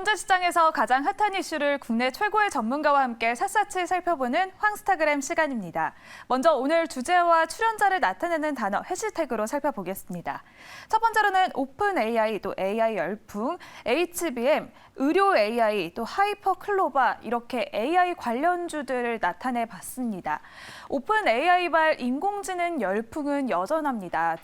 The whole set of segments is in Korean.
현재 시장에서 가장 핫한 이슈를 국내 최고의 전문가와 함께 샅샅이 살펴보는 황스타그램 시간입니다. 먼저 오늘 주제와 출연자를 나타내는 단어 해시태그로 살펴보겠습니다. 첫 번째로는 오픈 AI, 또 AI 열풍, HBM, 의료 AI, 또 하이퍼 클로바 이렇게 AI 관련주들을 나타내 봤습니다. 오픈 AI발 인공지능 열풍은 여전합니다.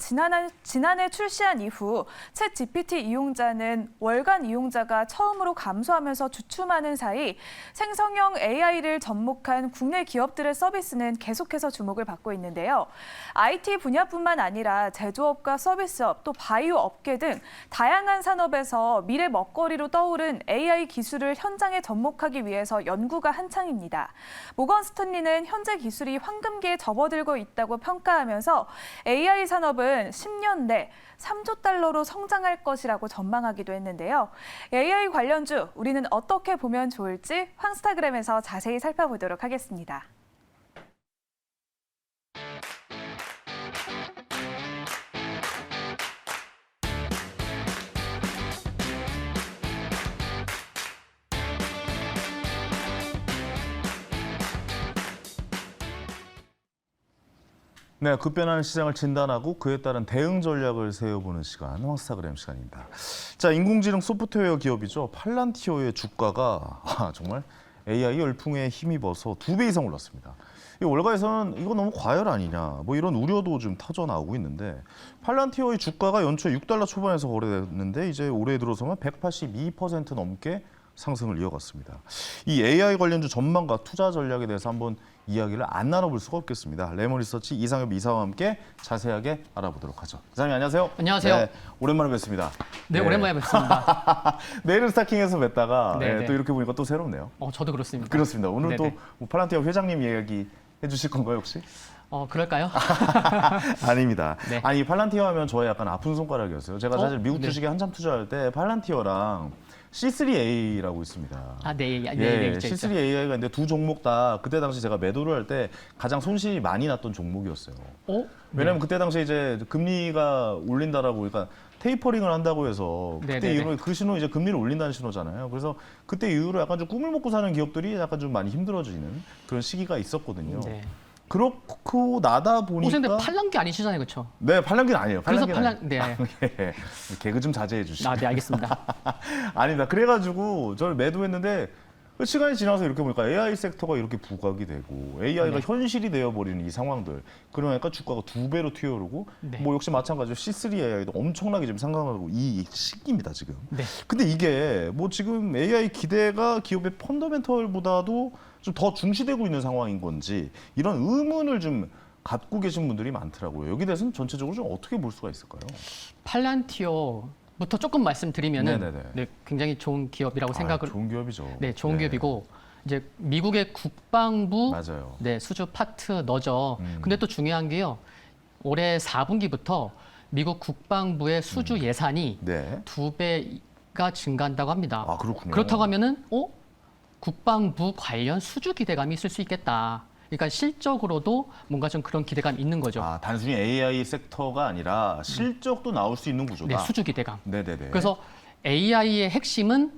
지난해 출시한 이후 챗 GPT 이용자는 월간 이용자가 처음으로 감소하면서 주춤하는 사이 생성형 AI를 접목한 국내 기업들의 서비스는 계속해서 주목을 받고 있는데요. IT 분야뿐만 아니라 제조업과 서비스업, 또 바이오 업계 등 다양한 산업에서 미래 먹거리로 떠오른 AI 기술을 현장에 접목하기 위해서 연구가 한창입니다. 모건 스탠리는 현재 기술이 황금기에 접어들고 있다고 평가하면서 AI 산업은 10년 내 3조 달러로 성장할 것이라고 전망하기도 했는데요. AI 관련주 우리는 어떻게 보면 좋을지 황스타그램에서 자세히 살펴보도록 하겠습니다. 네, 급변하는 시장을 진단하고 그에 따른 대응 전략을 세워보는 시간, 황스타그램 시간입니다. 자, 인공지능 소프트웨어 기업이죠. 팔란티어의 주가가 정말 AI 열풍에 힘입어서 2배 이상 올랐습니다. 이 월가에서는 이거 너무 과열 아니냐, 뭐 이런 우려도 좀 터져 나오고 있는데 팔란티어의 주가가 연초에 $6 초반에서 거래됐는데 이제 올해 들어서만 182% 넘게 상승을 이어갔습니다. 이 AI 관련주 전망과 투자 전략에 대해서 한번 이야기를 안 나눠볼 수가 없겠습니다. 레몬리서치 이상엽 이사와 함께 자세하게 알아보도록 하죠. 이사님 안녕하세요. 안녕하세요. 네, 오랜만에 뵙습니다. 네, 오랜만에 뵙습니다. 내일은 스타킹에서 뵀다가 네, 또 이렇게 보니까 또 새롭네요. 저도 그렇습니다. 그렇습니다. 오늘 네네. 또 팔란티어 회장님 이야기 해주실 건가요 혹시? 그럴까요? 아닙니다. 네. 아니 팔란티어 하면 저의 약간 아픈 손가락이었어요. 제가 사실 미국 네. 주식에 한참 투자할 때 팔란티어랑 C3A라고 있습니다. 있죠, 있죠. C3AI가 있는데 두 종목 다 그때 당시 제가 매도를 할 때 가장 손실이 많이 났던 종목이었어요. 왜냐면 그때 당시에 이제 금리가 올린다라고 그러니까 테이퍼링을 한다고 해서 그때 이후로 그 신호 이제 금리를 올린다는 신호잖아요. 그래서 그때 이후로 약간 좀 꿈을 먹고 사는 기업들이 약간 좀 많이 힘들어지는 그런 시기가 있었거든요. 네. 그렇고 나다 보니까. 근데 팔랑귀 아니시잖아요, 그렇죠? 네, 팔랑귀는 아니에요. 그래서 팔랑귀는 네. 개그 좀 자제해 주시죠. 네, 알겠습니다. 아닙니다. 그래가지고 저를 매도했는데 시간이 지나서 이렇게 보니까 AI 섹터가 이렇게 부각이 되고 AI가 현실이 되어버리는 이 상황들. 그러니까 주가가 2배로 튀어오르고 뭐 역시 마찬가지로 C3AI도 엄청나게 지금 상승하고 이 시기입니다, 지금. 네. 근데 이게 뭐 지금 AI 기대가 기업의 펀더멘털보다도 좀 더 중시되고 있는 상황인 건지 이런 의문을 좀 갖고 계신 분들이 많더라고요. 여기 대해서는 전체적으로 좀 어떻게 볼 수가 있을까요? 팔란티어부터 조금 말씀드리면은 네, 굉장히 좋은 기업이라고 생각을. 좋은 기업이죠. 네, 좋은 기업이고 이제 미국의 국방부 맞아요. 네, 수주 파트너죠. 근데 또 중요한 게요. 올해 4분기부터 미국 국방부의 수주 예산이 2배가 증가한다고 합니다. 아, 그렇군요. 그렇다고 하면은 국방부 관련 수주 기대감이 있을 수 있겠다. 그러니까 실적으로도 뭔가 좀 그런 기대감이 있는 거죠. 아, 단순히 AI 섹터가 아니라 실적도 나올 수 있는 구조다. 네, 수주 기대감. 네네네. 그래서 AI의 핵심은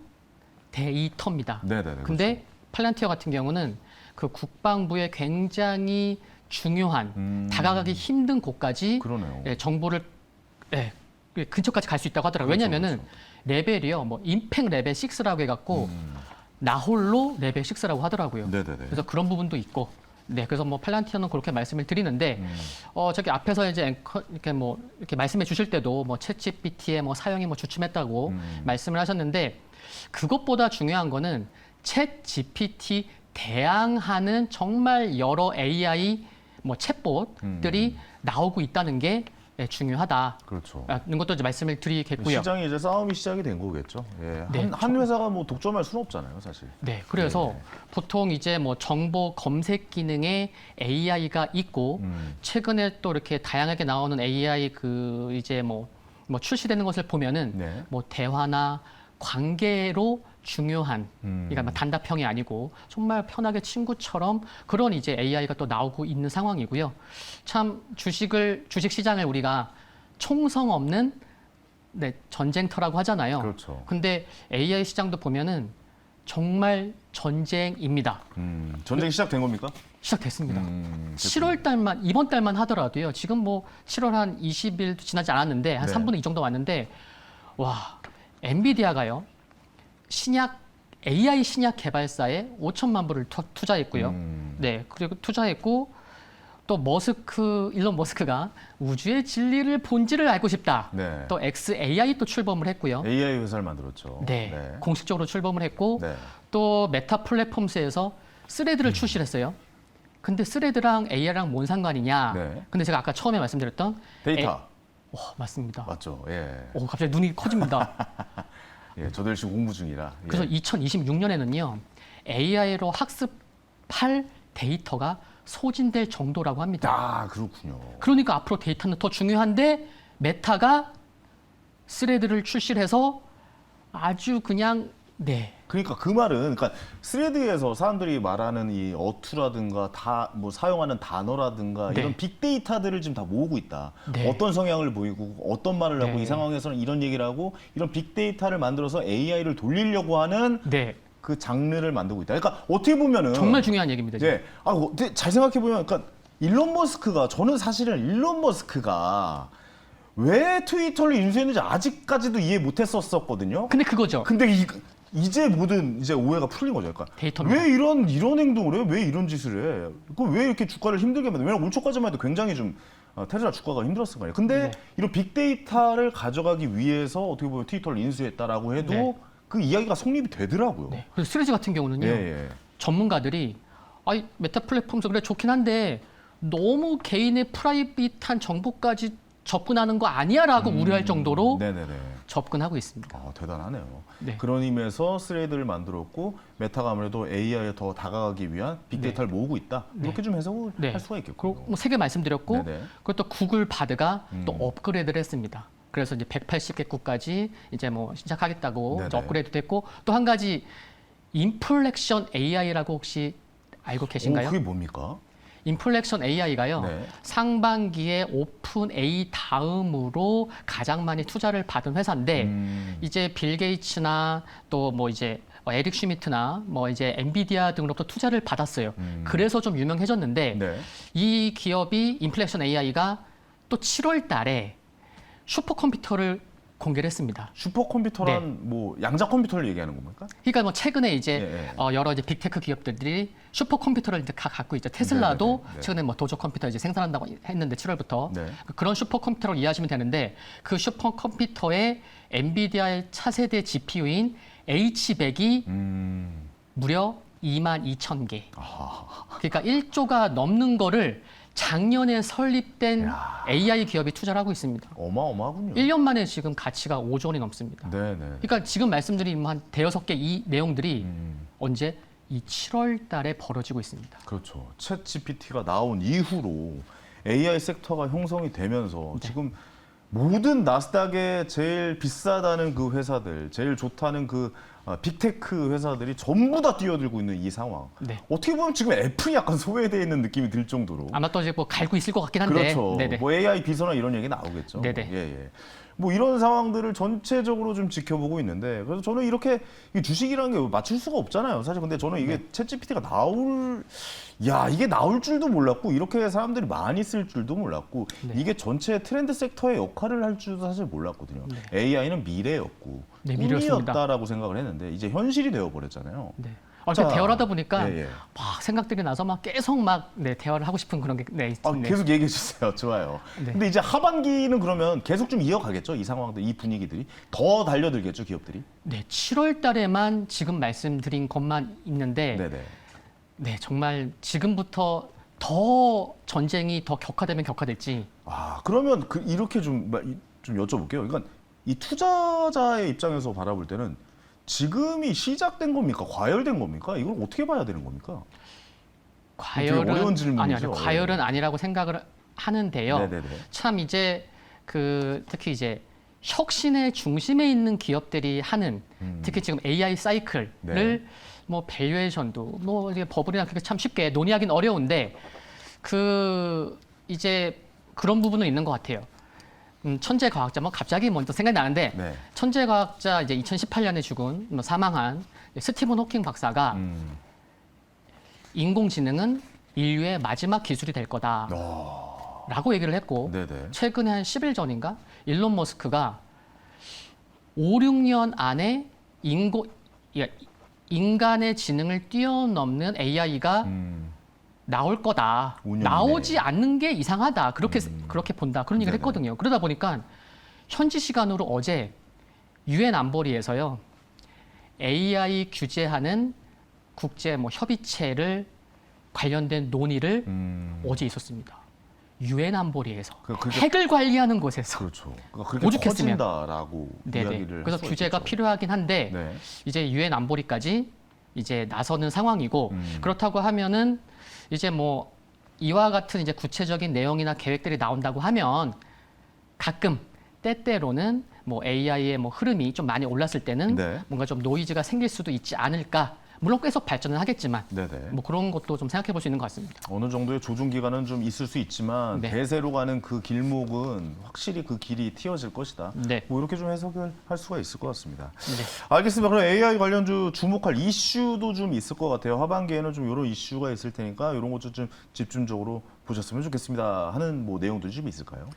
데이터입니다. 네네네. 근데 그렇죠. 팔란티어 같은 경우는 그 국방부의 굉장히 중요한 다가가기 힘든 곳까지 그러네요. 정보를 근처까지 갈 수 있다고 하더라고요. 그렇죠, 왜냐면은 레벨이요. 뭐 임팩 레벨 6라고 해갖고 나홀로 레벨 6라고 하더라고요. 네네네. 그래서 그런 부분도 있고. 네, 그래서 뭐 팔란티어는 그렇게 말씀을 드리는데, 저기 앞에서 이제 이렇게 말씀해 주실 때도 뭐 챗GPT의 뭐 사용이 뭐 주춤했다고 말씀을 하셨는데, 그것보다 중요한 거는 챗GPT 대항하는 정말 여러 AI 뭐 챗봇들이 나오고 있다는 게 중요하다. 그렇죠. 는 것도 이제 말씀을 드리겠고요. 시장이 이제 싸움이 시작이 된 거겠죠. 예. 네, 한 회사가 뭐 독점할 수는 없잖아요, 사실. 네, 그래서 보통 이제 뭐 정보 검색 기능에 AI가 있고 최근에 또 이렇게 다양하게 나오는 AI 그 이제 뭐 출시되는 것을 보면은 뭐 대화나 관계로 중요한, 그러니까 막 단답형이 아니고 정말 편하게 친구처럼 그런 이제 AI가 또 나오고 있는 상황이고요. 참 주식 시장을 우리가 총성 없는 네, 전쟁터라고 하잖아요. 그렇죠. 근데 AI 시장도 보면은 정말 전쟁입니다. 전쟁이 시작된 겁니까? 시작됐습니다. 7월 됐군요. 달만 이번 달만 하더라도요. 지금 뭐 7월 한 20일도 지나지 않았는데 한 네. 3분의 2 정도 왔는데 와, 엔비디아가요. AI 신약 개발사에 5천만 불을 투자했고요. 네, 그리고 투자했고 또 일론 머스크가 우주의 진리를 본질을 알고 싶다. 네. 또 XAI 또 출범을 했고요. AI 회사를 만들었죠. 네, 공식적으로 출범을 했고 네. 또 메타 플랫폼스에서 스레드를 출시를 했어요. 근데 스레드랑 AI랑 뭔 상관이냐? 네. 근데 제가 아까 처음에 말씀드렸던 데이터 맞습니다. 맞죠? 예. 오, 갑자기 눈이 커집니다. 예, 저도 열심히 공부 중이라. 예. 그래서 2026년에는요, AI로 학습할 데이터가 소진될 정도라고 합니다. 아, 그렇군요. 그러니까 앞으로 데이터는 더 중요한데 메타가 스레드를 출시를 해서 아주 그냥 네. 그러니까 그 말은 그러니까 스레드에서 사람들이 말하는 이 어투라든가 다 뭐 사용하는 단어라든가 네. 이런 빅데이터들을 지금 다 모으고 있다. 네. 어떤 성향을 보이고 어떤 말을 하고 네. 이 상황에서는 이런 얘기를 하고 이런 빅데이터를 만들어서 AI를 돌리려고 하는 네. 그 장르를 만들고 있다. 그러니까 어떻게 보면은 정말 중요한 얘기입니다. 지금. 예. 아, 근데 잘 생각해 보면 그러니까 저는 사실은 일론 머스크가 왜 트위터를 인수했는지 아직까지도 이해 못 했었거든요. 근데 그거죠. 근데 이제 모든 이제 오해가 풀린 거죠. 그러니까 데이터입니다. 왜 이런 행동을 해? 왜 이런 짓을 해? 왜 이렇게 주가를 힘들게 만들어? 왜냐면 올 초까지만 해도 굉장히 좀 테슬라 주가가 힘들었을 거예요. 근데 네. 이런 빅데이터를 가져가기 위해서 어떻게 보면 트위터를 인수했다라고 해도 네. 그 이야기가 성립이 되더라고요. 네. 그래서 스레드 같은 경우는요. 예, 예. 전문가들이 메타 플랫폼에서 그래 좋긴 한데 너무 개인의 프라이빗한 정보까지 접근하는 거 아니야라고 우려할 정도로 네네네. 접근하고 있습니다. 아, 대단하네요. 네. 그런 의미에서 스레드를 만들었고 메타가 아무래도 AI에 더 다가가기 위한 빅데이터를 모으고 있다. 이렇게 좀 해석을 네. 할 수가 있겠군요. 그리고 세 개 말씀드렸고 네네. 그리고 또 구글 바드가 또 업그레이드를 했습니다. 그래서 이제 180개국까지 이제 뭐 시작하겠다고 네네. 이제 업그레이드 됐고 또 한 가지 인플렉션 AI라고 혹시 알고 계신가요? 그게 뭡니까? 인플렉션 AI가요. 네. 상반기에 오픈 A 다음으로 가장 많이 투자를 받은 회사인데 이제 빌 게이츠나 또 뭐 이제 에릭 슈미트나 뭐 이제 엔비디아 등으로부터 투자를 받았어요. 그래서 좀 유명해졌는데 네. 이 기업이 인플렉션 AI가 또 7월 달에 슈퍼컴퓨터를 공개를 했습니다. 슈퍼컴퓨터란 뭐 양자 컴퓨터를 얘기하는 겁니까? 그러니까 뭐 최근에 이제 예, 예. 여러 이제 빅테크 기업들이 슈퍼컴퓨터를 이제 갖고 있죠. 테슬라도 네, 네, 네. 최근에 뭐 도조 컴퓨터 이제 생산한다고 했는데 7월부터 네. 그런 슈퍼컴퓨터를 이해하시면 되는데 그 슈퍼컴퓨터에 엔비디아의 차세대 GPU인 H100이 무려 22,000개. 그러니까 1조가 넘는 거를 작년에 설립된 AI 기업이 투자를 하고 있습니다. 어마어마하군요. 1년 만에 지금 가치가 5조 원이 넘습니다. 네네. 그러니까 지금 말씀드린 한 대여섯 개 이 내용들이 언제 이 7월 달에 벌어지고 있습니다. 그렇죠. 챗 GPT가 나온 이후로 AI 섹터가 형성이 되면서 네. 지금 모든 나스닥에 제일 비싸다는 그 회사들, 제일 좋다는 그 빅테크 회사들이 전부 다 뛰어들고 있는 이 상황. 네. 어떻게 보면 지금 애플이 약간 소외되어 있는 느낌이 들 정도로. 아마 또 이제 뭐 갈고 있을 것 같긴 한데. 그렇죠. 네네. 뭐 AI 비서나 이런 얘기 나오겠죠. 네네. 예, 예. 뭐 이런 상황들을 전체적으로 좀 지켜보고 있는데 그래서 저는 이렇게 이 주식이라는 게 맞출 수가 없잖아요. 사실 근데 저는 이게 챗GPT가 이게 나올 줄도 몰랐고 이렇게 사람들이 많이 쓸 줄도 몰랐고 네. 이게 전체 트렌드 섹터의 역할을 할 줄도 사실 몰랐거든요. AI는 미래였고 네, 미래였습니다. 꿈이었다라고 생각을 했는데 이제 현실이 되어버렸잖아요. 네. 자, 이렇게 대화를 하다 보니까 예, 예. 막 생각들이 나서 막 계속 막 대화를 하고 싶은 그런 게 네. 계속 얘기해 주세요. 좋아요. 네. 근데 이제 하반기는 그러면 계속 좀 이어가겠죠? 이 상황들, 이 분위기들이 더 달려들겠죠, 기업들이? 네, 7월 달에만 지금 말씀드린 것만 있는데 네네. 네, 정말 지금부터 더 전쟁이 더 격화되면 격화될지 그러면 이렇게 좀 여쭤볼게요. 그러니까 이 투자자의 입장에서 바라볼 때는 지금이 시작된 겁니까? 과열된 겁니까? 이걸 어떻게 봐야 되는 겁니까? 되게 어려운 질문이죠. 아니요, 과열은 아니라고 생각을 하는데요. 네네네. 참 이제 특히 이제 혁신의 중심에 있는 기업들이 하는 특히 지금 AI 사이클을 네. 뭐 밸류에이션도 뭐 이게 버블이나 그렇게 참 쉽게 논의하기는 어려운데 이제 그런 부분은 있는 것 같아요. 천재 과학자 뭐 갑자기 먼저 생각이 나는데 네. 천재 과학자 이제 2018년에 죽은 사망한 스티븐 호킹 박사가 인공지능은 인류의 마지막 기술이 될 거다라고 얘기를 했고 네네. 최근에 한 10일 전인가 일론 머스크가 5, 6년 안에 인간의 지능을 뛰어넘는 AI가 나올 거다. 5년 나오지 이내에. 않는 게 이상하다. 그렇게 본다. 그런 얘기를 네네. 했거든요. 그러다 보니까 현지 시간으로 어제 유엔 안보리에서요. AI 규제하는 국제 협의체를 관련된 논의를 어제 있었습니다. 유엔 안보리에서 그게- 핵을 관리하는 곳에서. 그렇죠. 그러니까 그렇게 오죽했으면. 커진다라고 네네. 이야기를 그래서 할 수가 규제가 있겠죠. 필요하긴 한데 네. 이제 유엔 안보리까지 이제 나서는 상황이고 그렇다고 하면은 이제 뭐 이와 같은 이제 구체적인 내용이나 계획들이 나온다고 하면 가끔 때때로는 뭐 AI의 뭐 흐름이 좀 많이 올랐을 때는 네. 뭔가 좀 노이즈가 생길 수도 있지 않을까. 물론 계속 발전은 하겠지만 네네. 뭐 그런 것도 좀 생각해 볼 수 있는 것 같습니다. 어느 정도의 조종 기간은 좀 있을 수 있지만 네. 대세로 가는 그 길목은 확실히 그 길이 틔워질 것이다. 네. 뭐 이렇게 좀 해석을 할 수가 있을 것 같습니다. 네. 알겠습니다. 그럼 AI 관련주 주목할 이슈도 좀 있을 것 같아요. 하반기에는 좀 이런 이슈가 있을 테니까 이런 것도 좀 집중적으로 보셨으면 좋겠습니다. 하는 뭐 내용들이 좀 있을까요?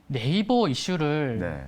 네이버 이슈를 네.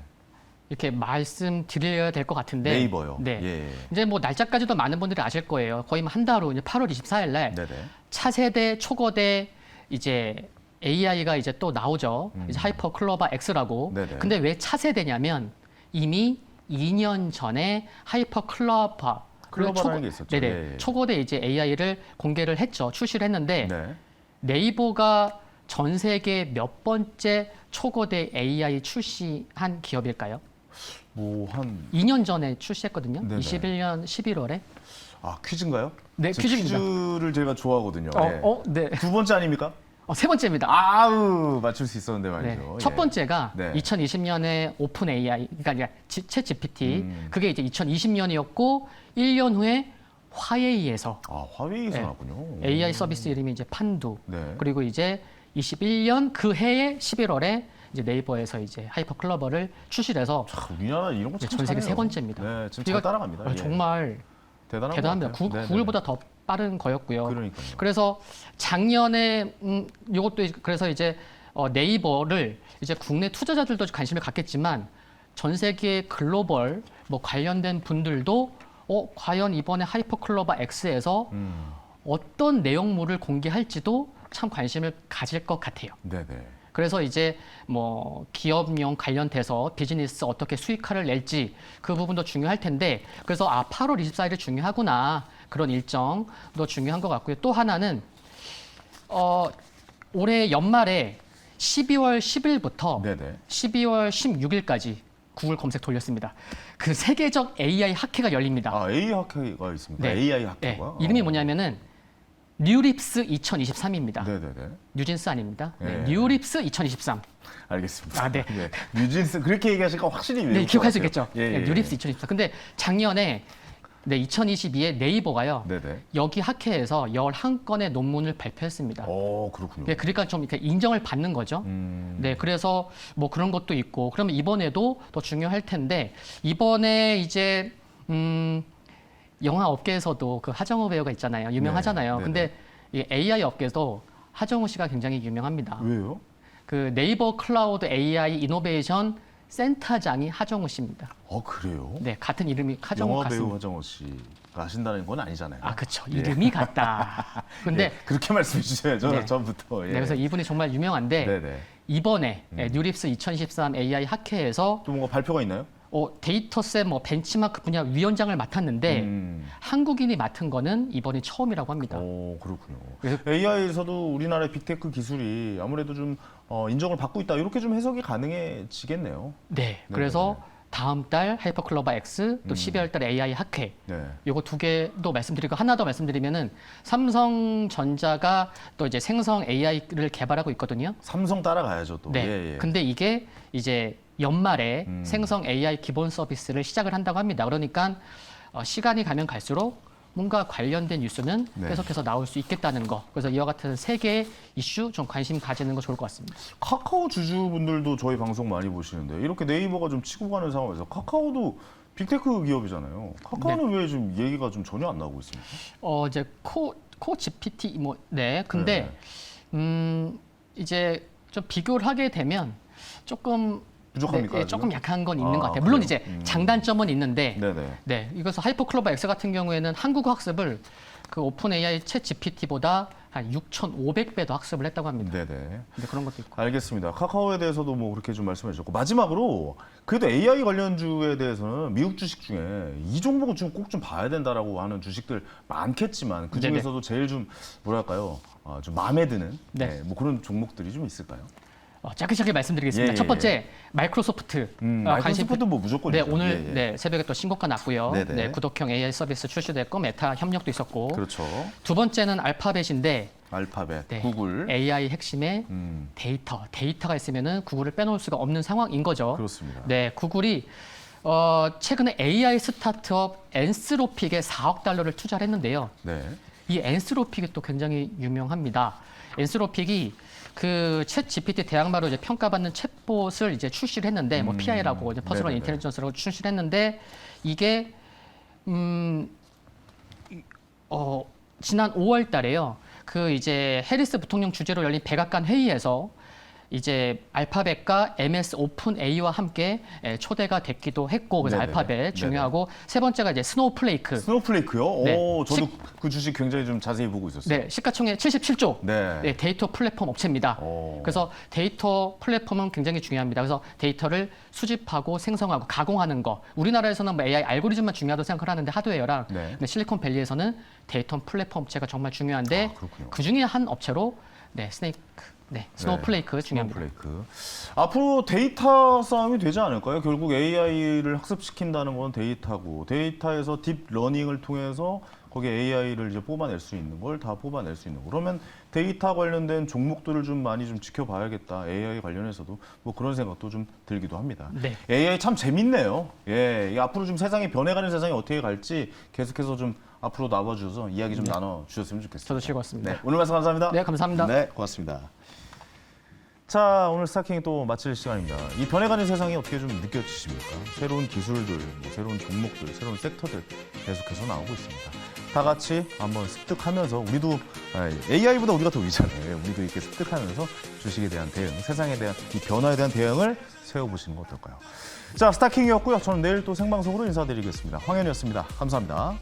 이렇게 말씀드려야 될 것 같은데 네이버요. 네. 예. 이제 뭐 날짜까지도 많은 분들이 아실 거예요. 거의 한 달 후 이제 8월 24일 날 네네. 차세대 초거대 이제 AI가 이제 또 나오죠. 이제 하이퍼 클로바 X라고. 네네. 근데 왜 차세대냐면 이미 2년 전에 하이퍼 클로바 클로바라는 게 있었죠. 네네. 예, 예. 초거대 이제 AI를 공개를 했죠. 출시를 했는데 네. 네이버가 전 세계 몇 번째 초거대 AI 출시한 기업일까요? 뭐 한 2년 전에 출시했거든요. 네네. 21년 11월에. 퀴즈인가요? 네, 저 퀴즈입니다. 퀴즈를 제가 좋아하거든요. 예. 네. 두 번째 아닙니까? 세 번째입니다. 아우 맞출 수 있었는데 네. 말이죠. 첫 예. 번째가 네. 2020년에 오픈 AI, 그러니까 챗 GPT, 음. 그게 이제 2020년이었고 1년 후에 화웨이에서 화웨이에서 네. 나군요. AI 서비스 이름이 이제 판두. 네. 그리고 이제 21년 그 해에 11월에 이제 네이버에서 이제 하이퍼 클로버를 출시를 해서 우리나라 이런 거 이제 참 전 세계 잘해요. 세 번째입니다. 네, 지금 이거 잘 따라갑니다. 예. 정말 대단한 대단합니다. 것 같아요. 네네. 구글보다 더 빠른 거였고요. 그러니까요. 그래서 작년에 이것도 그래서 이제 네이버를 이제 국내 투자자들도 관심을 갖겠지만 전 세계 글로벌 뭐 관련된 분들도 과연 이번에 하이퍼 클로바 X에서 어떤 내용물을 공개할지도 참 관심을 가질 것 같아요. 네네. 그래서 이제 뭐 기업용 관련돼서 비즈니스 어떻게 수익화를 낼지 그 부분도 중요할 텐데 그래서 8월 24일이 중요하구나 그런 일정도 중요한 것 같고요. 또 하나는 올해 연말에 12월 10일부터 네네. 12월 16일까지 구글 검색 돌렸습니다. 그 세계적 AI 학회가 열립니다. AI 학회가 있습니까? 네. AI 네. 학회가? 이름이 뭐냐면은 뉴립스 2023입니다. 네네네. 뉴진스 아닙니다. 네. 네. 뉴립스 2023. 알겠습니다. 네. 뉴진스 그렇게 얘기하시니까 확실히 네, 외울 기억할 수 것 같아요. 있겠죠. 예, 예. 네, 뉴립스 2024. 근데 작년에 2022에 네이버가요. 네네. 여기 학회에서 11건의 논문을 발표했습니다. 그렇군요. 네, 그러니까 좀 이렇게 인정을 받는 거죠. 네, 그래서 뭐 그런 것도 있고, 그러면 이번에도 더 중요할 텐데, 이번에 이제, 영화 업계에서도 그 하정우 배우가 있잖아요. 유명하잖아요. 네, 근데 이 AI 업계도 하정우 씨가 굉장히 유명합니다. 왜요? 그 네이버 클라우드 AI 이노베이션 센터장이 하정우 씨입니다. 그래요? 네, 같은 이름이 하정우 영화 같습니다. 배우 하정우 씨가 아신다는 건 아니잖아요. 그렇죠. 예. 이름이 같다. 근데 예, 그렇게 말씀해 주셔야죠. 네. 전부터. 예. 네, 그래서 이분이 정말 유명한데 네네. 이번에 뉴립스 2023 AI 학회에서 또 뭔가 발표가 있나요? 데이터셋 뭐 벤치마크 분야 위원장을 맡았는데 한국인이 맡은 거는 이번이 처음이라고 합니다. 그렇군요. 그래서- AI에서도 우리나라의 빅테크 기술이 아무래도 좀 인정을 받고 있다. 이렇게 좀 해석이 가능해지겠네요. 네, 그래서 다음 달 하이퍼클로바 X 또 12월 달 AI 학회 네. 요거 두 개도 말씀드리고 하나 더 말씀드리면은 삼성전자가 또 이제 생성 AI를 개발하고 있거든요. 삼성 따라가야죠 또. 네. 예, 예. 근데 이게 이제 연말에 생성 AI 기본 서비스를 시작을 한다고 합니다. 그러니까 시간이 가면 갈수록 뭔가 관련된 뉴스는 네. 계속해서 나올 수 있겠다는 거. 그래서 이와 같은 세 개의 이슈 좀 관심 가지는 거 좋을 것 같습니다. 카카오 주주분들도 저희 방송 많이 보시는데 이렇게 네이버가 좀 치고 가는 상황에서 카카오도 빅테크 기업이잖아요. 카카오는 왜 좀 얘기가 좀 전혀 안 나오고 있습니까? 이제 코 GPT 네. 근데 이제 좀 비교를 하게 되면 조금 부족합니까? 네, 조금 약한 건 있는 아, 것 같아요. 물론 그래요? 이제 장단점은 있는데, 네네. 네, 이것서 하이퍼클로버 X 같은 경우에는 한국어 학습을 그 오픈 AI 챗 GPT보다 한 6,500배 더 학습을 했다고 합니다. 네네. 근데 그런 것도 있고. 알겠습니다. 카카오에 대해서도 뭐 그렇게 좀 말씀해 주셨고 마지막으로 그래도 AI 관련주에 대해서는 미국 주식 중에 이 종목은 좀 꼭 좀 봐야 된다라고 하는 주식들 많겠지만 그 중에서도 제일 좀 뭐랄까요, 좀 마음에 드는 네. 뭐 그런 종목들이 좀 있을까요? 짧게 말씀드리겠습니다. 예, 첫 번째 예. 마이크로소프트. 마이크로소프트도 뭐 무조건 네, 있죠. 오늘 예, 예. 네, 새벽에 또 신고가 났고요. 네네. 네, 구독형 AI 서비스 출시됐고 메타 협력도 있었고. 그렇죠. 두 번째는 알파벳인데 알파벳, 네, 구글. AI 핵심의 데이터가 있으면은 구글을 빼놓을 수가 없는 상황인 거죠. 그렇습니다. 네, 구글이 최근에 AI 스타트업 엔스로픽에 4억 달러를 투자를 했는데요. 네. 이 엔스로픽이 또 굉장히 유명합니다. 엔스로픽이 그 챗 GPT 대항마로 이제 평가받는 챗봇을 이제 출시를 했는데 뭐 PI라고 이제 퍼스널 네네네. 인텔리전스라고 출시를 했는데 이게 지난 5월 달에요. 그 이제 해리스 부통령 주재로 열린 백악관 회의에서 이제 알파벳과 MS 오픈 A와 함께 초대가 됐기도 했고 그래서 네네네. 알파벳 중요하고 세 번째가 이제 스노우플레이크. 스노우플레이크요? 네. 오, 저도 그 주식 굉장히 좀 자세히 보고 있었어요. 네, 시가총액 77조. 네. 네, 데이터 플랫폼 업체입니다. 오. 그래서 데이터 플랫폼은 굉장히 중요합니다. 그래서 데이터를 수집하고 생성하고 가공하는 거. 우리나라에서는 뭐 AI 알고리즘만 중요하다고 생각을 하는데 하드웨어랑 네. 근데 실리콘밸리에서는 데이터 플랫폼 업체가 정말 중요한데 아, 그렇군요. 그 중에 한 업체로 스노우플레이크 중요합니다. 스노우플레이크. 앞으로 데이터 싸움이 되지 않을까요? 결국 AI를 학습시킨다는 건 데이터고 데이터에서 딥러닝을 통해서 거기에 AI를 이제 뽑아낼 수 있는 걸 다 뽑아낼 수 있는 거. 그러면 데이터 관련된 종목들을 좀 많이 좀 지켜봐야겠다. AI 관련해서도 뭐 그런 생각도 좀 들기도 합니다. 네. AI 참 재밌네요. 예, 이 앞으로 좀 세상이 변해가는 세상이 어떻게 갈지 계속해서 좀 앞으로 나와주셔서 이야기 좀 나눠주셨으면 좋겠습니다. 저도 즐거웠습니다. 네, 오늘 말씀 감사합니다. 네, 감사합니다. 네, 고맙습니다. 자, 오늘 스타킹 또 마칠 시간입니다. 이 변해가는 세상이 어떻게 좀 느껴지십니까? 새로운 기술들, 뭐 새로운 종목들, 새로운 섹터들 계속해서 나오고 있습니다. 다 같이 한번 습득하면서 우리도 AI보다 우리가 더 위잖아요. 우리도 이렇게 습득하면서 주식에 대한 대응, 세상에 대한 이 변화에 대한 대응을 세워보시는 건 어떨까요? 자, 스타킹이었고요. 저는 내일 또 생방송으로 인사드리겠습니다. 황현이었습니다. 감사합니다.